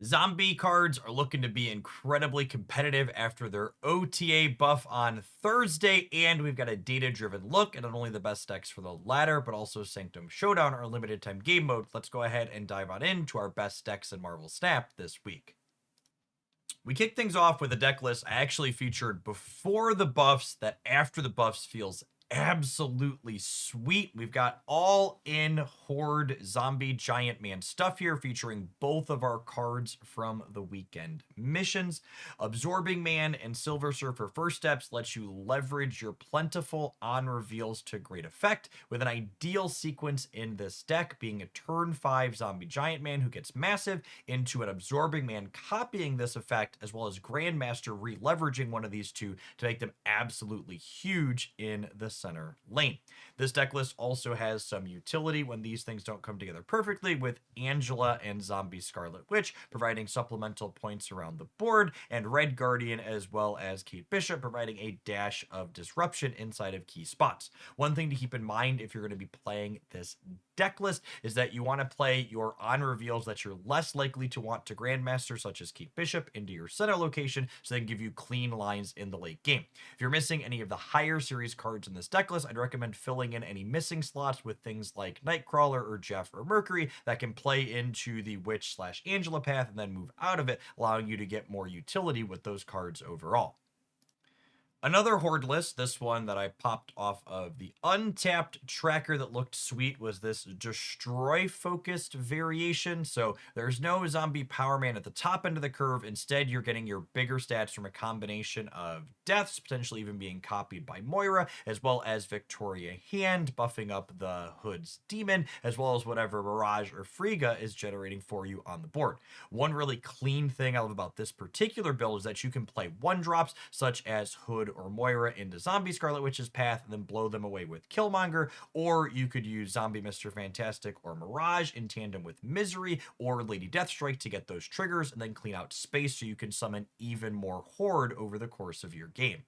Zombie cards are looking to be incredibly competitive after their OTA buff on Thursday, and we've got a data-driven look at not only the best decks for the latter, but also Sanctum Showdown, our limited-time game mode. Let's go ahead and dive on into our best decks in Marvel Snap this week. We kick things off with a deck list I actually featured before the buffs that after the buffs feels absolutely sweet. We've got all in horde zombie giant man stuff here featuring both of our cards from the weekend missions. Absorbing Man and Silver Surfer First Steps lets you leverage your plentiful on reveals to great effect, with an ideal sequence in this deck being a turn 5 zombie giant man who gets massive into an Absorbing Man copying this effect, as well as Grandmaster re-leveraging one of these two to make them absolutely huge in the center lane. This deck list also has some utility when these things don't come together perfectly, with Angela and Zombie Scarlet Witch providing supplemental points around the board, and Red Guardian as well as Kate Bishop providing a dash of disruption inside of key spots. One thing to keep in mind if you're going to be playing this deck list is that you want to play your on reveals that you're less likely to want to Grandmaster, such as Kate Bishop, into your center location so they can give you clean lines in the late game. If you're missing any of the higher series cards in this deck list, I'd recommend filling in any missing slots with things like Nightcrawler or Jeff or Mercury that can play into the Witch/Angela path and then move out of it, allowing you to get more utility with those cards overall. Another horde list, this one that I popped off of the untapped tracker that looked sweet, was this destroy focused variation. So there's no zombie power man at the top end of the curve. Instead, you're getting your bigger stats from a combination of deaths, potentially even being copied by Moira, as well as Victoria Hand, buffing up the Hood's demon, as well as whatever Mirage or Frigga is generating for you on the board. One really clean thing I love about this particular build is that you can play one drops, such as Hood or Moira into Zombie Scarlet Witch's path and then blow them away with Killmonger, or you could use Zombie Mr. Fantastic or Mirage in tandem with Misery or Lady Deathstrike to get those triggers and then clean out space so you can summon even more Horde over the course of your game.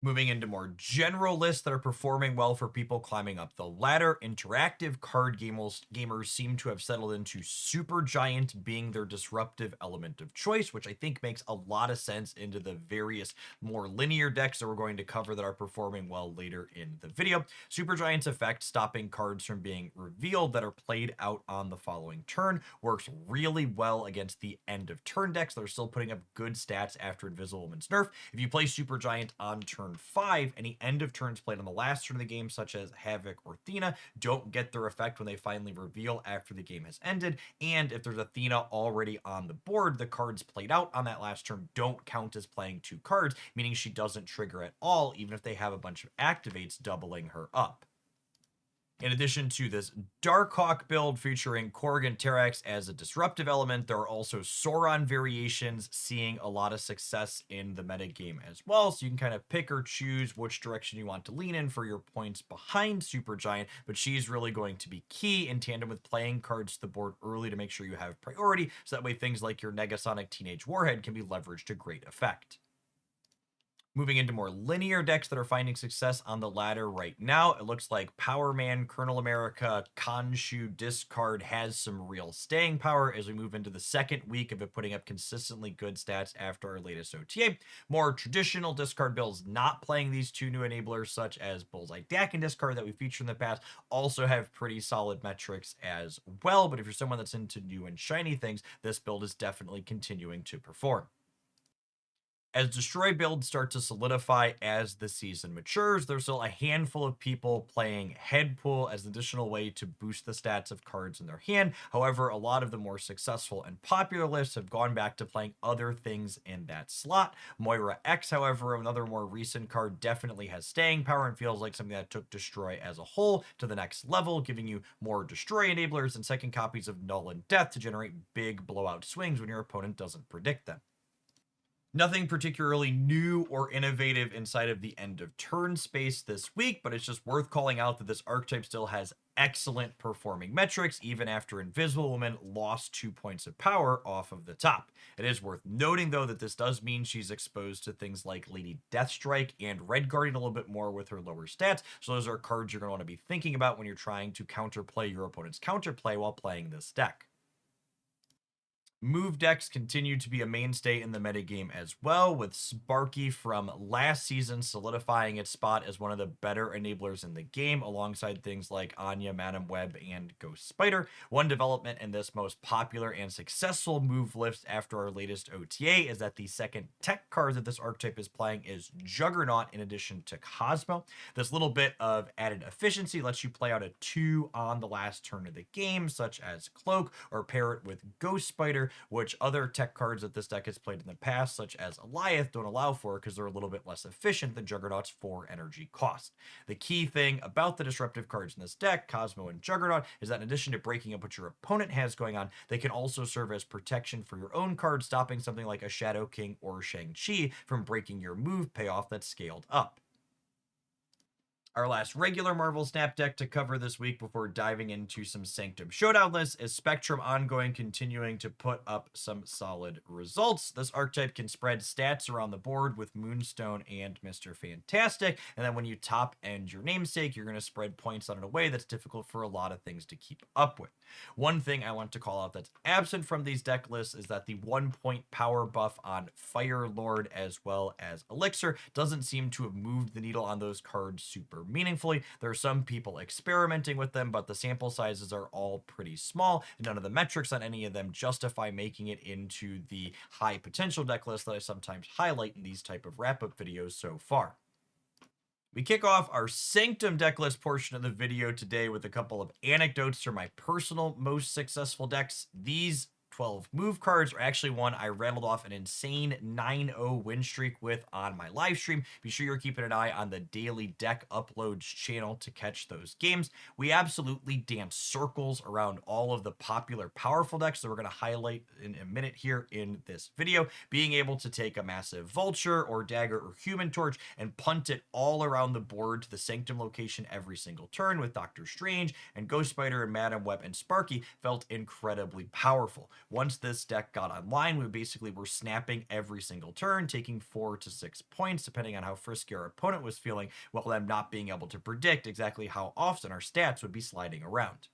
Moving into more general lists that are performing well for people climbing up the ladder, interactive card gamers seem to have settled into Supergiant being their disruptive element of choice, which I think makes a lot of sense into the various more linear decks that we're going to cover that are performing well later in the video. Supergiant's effect, stopping cards from being revealed that are played out on the following turn, works really well against the end of turn decks that are still putting up good stats after Invisible Woman's nerf. If you play Supergiant on turn 5, any end of turns played on the last turn of the game, such as Havoc or Athena, don't get their effect when they finally reveal after the game has ended. And if there's Athena already on the board, the cards played out on that last turn don't count as playing 2 cards, meaning she doesn't trigger at all, even if they have a bunch of activates doubling her up. In addition to this Darkhawk build featuring Corrigan Terax as a disruptive element, there are also Sauron variations seeing a lot of success in the metagame as well. So you can kind of pick or choose which direction you want to lean in for your points behind Supergiant, but she's really going to be key in tandem with playing cards to the board early to make sure you have priority, so that way things like your Negasonic Teenage Warhead can be leveraged to great effect. Moving into more linear decks that are finding success on the ladder right now, it looks like Power Man, Colonel America, Khonshu discard has some real staying power as we move into the second week of it putting up consistently good stats after our latest OTA. More traditional discard builds not playing these two new enablers, such as Bullseye Dakin discard that we featured in the past, also have pretty solid metrics as well. But if you're someone that's into new and shiny things, this build is definitely continuing to perform. As Destroy builds start to solidify as the season matures, there's still a handful of people playing Headpool as an additional way to boost the stats of cards in their hand. However, a lot of the more successful and popular lists have gone back to playing other things in that slot. Moira X, however, another more recent card, definitely has staying power and feels like something that took Destroy as a whole to the next level, giving you more Destroy enablers and second copies of Null and Death to generate big blowout swings when your opponent doesn't predict them. Nothing particularly new or innovative inside of the end of turn space this week, but it's just worth calling out that this archetype still has excellent performing metrics, even after Invisible Woman lost 2 points of power off of the top. It is worth noting, though, that this does mean she's exposed to things like Lady Deathstrike and Red Guardian a little bit more with her lower stats, so those are cards you're going to want to be thinking about when you're trying to counterplay your opponent's counterplay while playing this deck. Move decks continue to be a mainstay in the metagame as well, with Sparky from last season solidifying its spot as one of the better enablers in the game, alongside things like Anya, Madam Web, and Ghost Spider. One development in this most popular and successful move list after our latest OTA is that the second tech card that this archetype is playing is Juggernaut in addition to Cosmo. This little bit of added efficiency lets you play out a 2 on the last turn of the game, such as Cloak, or pair it with Ghost Spider, which other tech cards that this deck has played in the past, such as Eliath, don't allow for because they're a little bit less efficient than Juggernaut's 4 energy cost. The key thing about the disruptive cards in this deck, Cosmo and Juggernaut, is that in addition to breaking up what your opponent has going on, they can also serve as protection for your own card, stopping something like a Shadow King or Shang-Chi from breaking your move payoff that's scaled up. Our last regular Marvel Snap deck to cover this week before diving into some Sanctum Showdown lists is Spectrum Ongoing, continuing to put up some solid results. This archetype can spread stats around the board with Moonstone and Mr. Fantastic, and then when you top end your namesake, you're going to spread points on it in a way that's difficult for a lot of things to keep up with. One thing I want to call out that's absent from these deck lists is that the 1-point power buff on Fire Lord as well as Elixir doesn't seem to have moved the needle on those cards super meaningfully. There are some people experimenting with them, but the sample sizes are all pretty small, and none of the metrics on any of them justify making it into the high potential deck list that I sometimes highlight in these type of wrap-up videos so far. We kick off our Sanctum deck list portion of the video today with a couple of anecdotes from my personal most successful decks. These 12 move cards are actually one I rattled off an insane 9-0 win streak with on my live stream. Be sure you're keeping an eye on the daily deck uploads channel to catch those games. We absolutely dance circles around all of the popular powerful decks that we're going to highlight in a minute here in this video. Being able to take a massive Vulture or Dagger or Human Torch and punt it all around the board to the Sanctum location every single turn with Doctor Strange and Ghost Spider and Madam Web and Sparky felt incredibly powerful. Once this deck got online, we basically were snapping every single turn, taking 4 to 6 points, depending on how frisky our opponent was feeling, while them not being able to predict exactly how often our stats would be sliding around.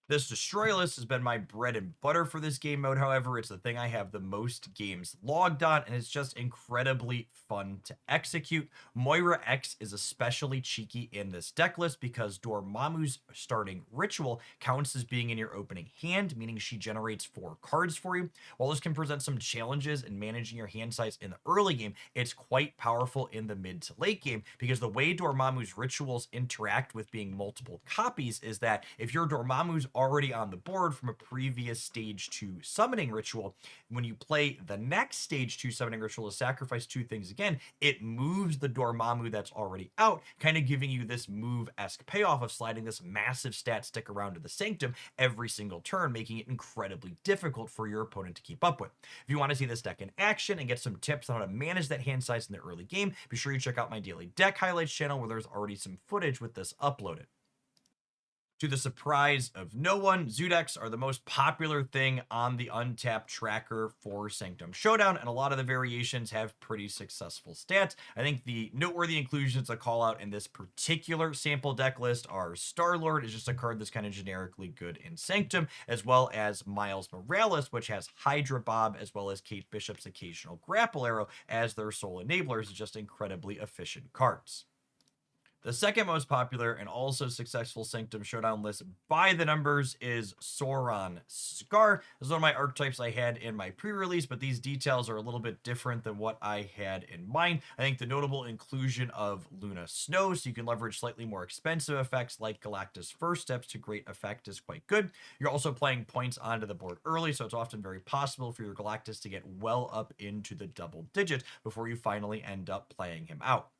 This Destroy list has been my bread and butter for this game mode. However, it's the thing I have the most games logged on, and it's just incredibly fun to execute. Moira X is especially cheeky in this deck list because Dormammu's starting ritual counts as being in your opening hand, meaning she generates 4 cards for you. While this can present some challenges in managing your hand size in the early game, it's quite powerful in the mid to late game because the way Dormammu's rituals interact with being multiple copies is that if your Dormammu's already on the board from a previous stage 2 summoning ritual, when you play the next stage 2 summoning ritual to sacrifice 2 things again, it moves the Dormammu that's already out, kind of giving you this move-esque payoff of sliding this massive stat stick around to the Sanctum every single turn, making it incredibly difficult for your opponent to keep up with. If you want to see this deck in action and get some tips on how to manage that hand size in the early game, be sure you check out my daily deck highlights channel where there's already some footage with this uploaded. To the surprise of no one, Zoo decks are the most popular thing on the Untapped tracker for Sanctum Showdown, and a lot of the variations have pretty successful stats. I think the noteworthy inclusions to call out in this particular sample deck list are Star-Lord is just a card that's kind of generically good in Sanctum, as well as Miles Morales, which has Hydra Bob, as well as Kate Bishop's occasional Grapple Arrow as their sole enablers, just incredibly efficient cards. The second most popular and also successful Sanctum Showdown list by the numbers is Sauron Scar. This is one of my archetypes I had in my pre-release, but these details are a little bit different than what I had in mind. I think the notable inclusion of Luna Snow, so you can leverage slightly more expensive effects like Galactus First Steps to great effect, is quite good. You're also playing points onto the board early, so it's often very possible for your Galactus to get well up into the double digits before you finally end up playing him out.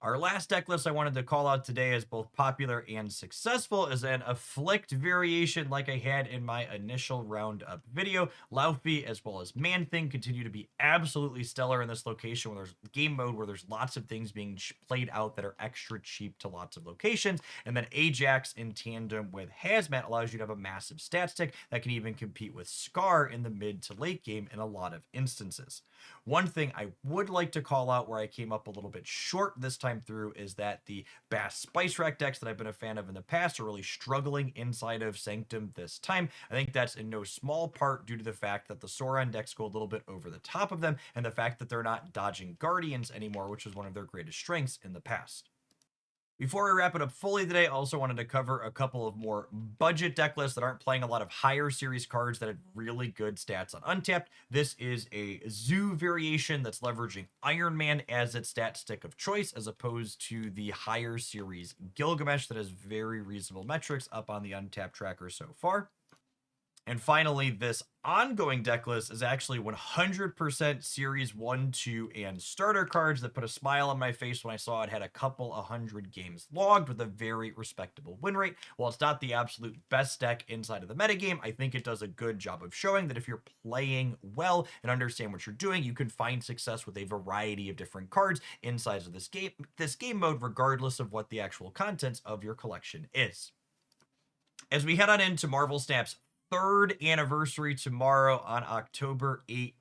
Our last deck list I wanted to call out today as both popular and successful is an Afflict variation like I had in my initial roundup video. Laufey as well as Man-Thing continue to be absolutely stellar in this location where there's game mode where there's lots of things being played out that are extra cheap to lots of locations. And then Ajax in tandem with Hazmat allows you to have a massive stat stick that can even compete with Scar in the mid to late game in a lot of instances. One thing I would like to call out where I came up a little bit short this time time through is that the Bass Spice Rack decks that I've been a fan of in the past are really struggling inside of Sanctum this time. I think that's in no small part due to the fact that the Sauron decks go a little bit over the top of them, and the fact that they're not dodging Guardians anymore, which was one of their greatest strengths in the past. Before we wrap it up fully today, I also wanted to cover a couple of more budget deck lists that aren't playing a lot of higher series cards that have really good stats on Untapped. This is a Zoo variation that's leveraging Iron Man as its stat stick of choice, as opposed to the higher series Gilgamesh that has very reasonable metrics up on the Untapped tracker so far. And finally, this ongoing deck list is actually 100% Series 1, 2, and starter cards that put a smile on my face when I saw it had a couple 100 games logged with a very respectable win rate. While it's not the absolute best deck inside of the metagame, I think it does a good job of showing that if you're playing well and understand what you're doing, you can find success with a variety of different cards inside of this game mode, regardless of what the actual contents of your collection is. As we head on into Marvel Snap's third anniversary tomorrow on October 18th.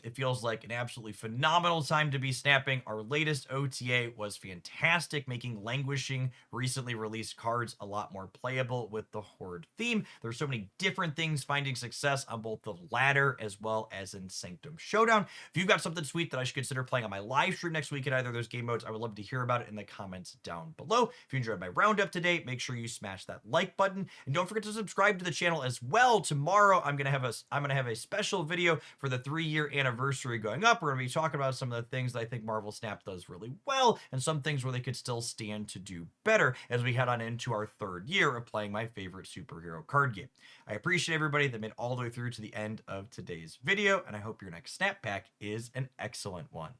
It feels like an absolutely phenomenal time to be snapping. Our latest OTA was fantastic, making languishing recently released cards a lot more playable with the Horde theme. There's so many different things finding success on both the ladder as well as in Sanctum Showdown. If you've got something sweet that I should consider playing on my live stream next week in either of those game modes, I would love to hear about it in the comments down below. If you enjoyed my roundup today, make sure you smash that like button, and don't forget to subscribe to the channel as well. Tomorrow I'm gonna have a special video for the 3-year anniversary going up. We're gonna be talking about some of the things that I think Marvel Snap does really well, and some things where they could still stand to do better as we head on into our 3rd year of playing my favorite superhero card game. I appreciate everybody that made all the way through to the end of today's video, and I hope your next snap pack is an excellent one.